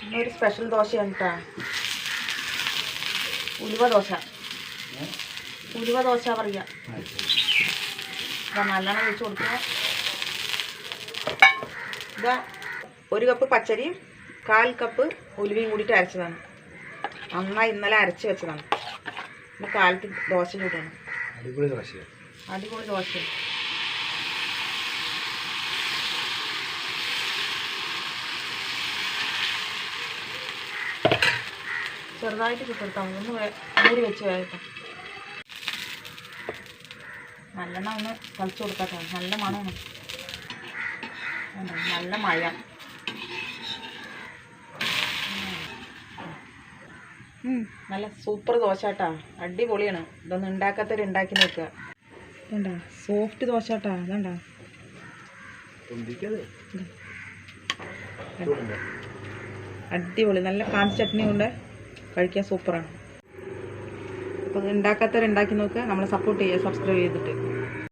ഇന്നൊരു സ്പെഷ്യൽ ദോശയാണ് കേട്ടോ. ഉലുവ ദോശ. ഉലുവ ദോശ പറയുക. ഇതാ നല്ലോണം വെച്ച് കൊടുക്കുക. ഇതാ 1 കപ്പ് പച്ചരിയും 1/4 കപ്പ് ഉലുവയും കൂടിയിട്ട് അരച്ചതാണ്. നന്നായി ഇന്നലെ അരച്ച് വെച്ചതാണ്. ഇന്ന് കാലത്ത് ദോശ ചൂടാണ്. അടിപൊളി ദോശ. ചെറുതായിട്ട് ചുട്ടെടുത്താൽ മതി. ഒന്ന് മൂടി വെച്ച് വേഗം നല്ലെണ്ണം ഒന്ന് തളിച്ച് കൊടുക്കാട്ടോ. നല്ല മണമാണ്. നല്ല മഴ. നല്ല സൂപ്പർ ദോശ കേട്ടാ. അടിപൊളിയാണ്. ഇതൊന്നും ഉണ്ടാക്കാത്തവർ ഉണ്ടാക്കി നോക്കുക. ഇതുണ്ടാ സോഫ്റ്റ് ദോശ കേട്ടാ. ഇതുണ്ടാ അടിപൊളി. നല്ല കാഞ്ചി ചട്നി കൊണ്ട് കഴിക്കാൻ സൂപ്പറാണ്. അപ്പോൾ ഇത് ഉണ്ടാക്കാത്തവർ ഉണ്ടാക്കി നോക്കുക. നമ്മളെ സപ്പോർട്ട് ചെയ്യുക, സബ്സ്ക്രൈബ് ചെയ്തിട്ട്.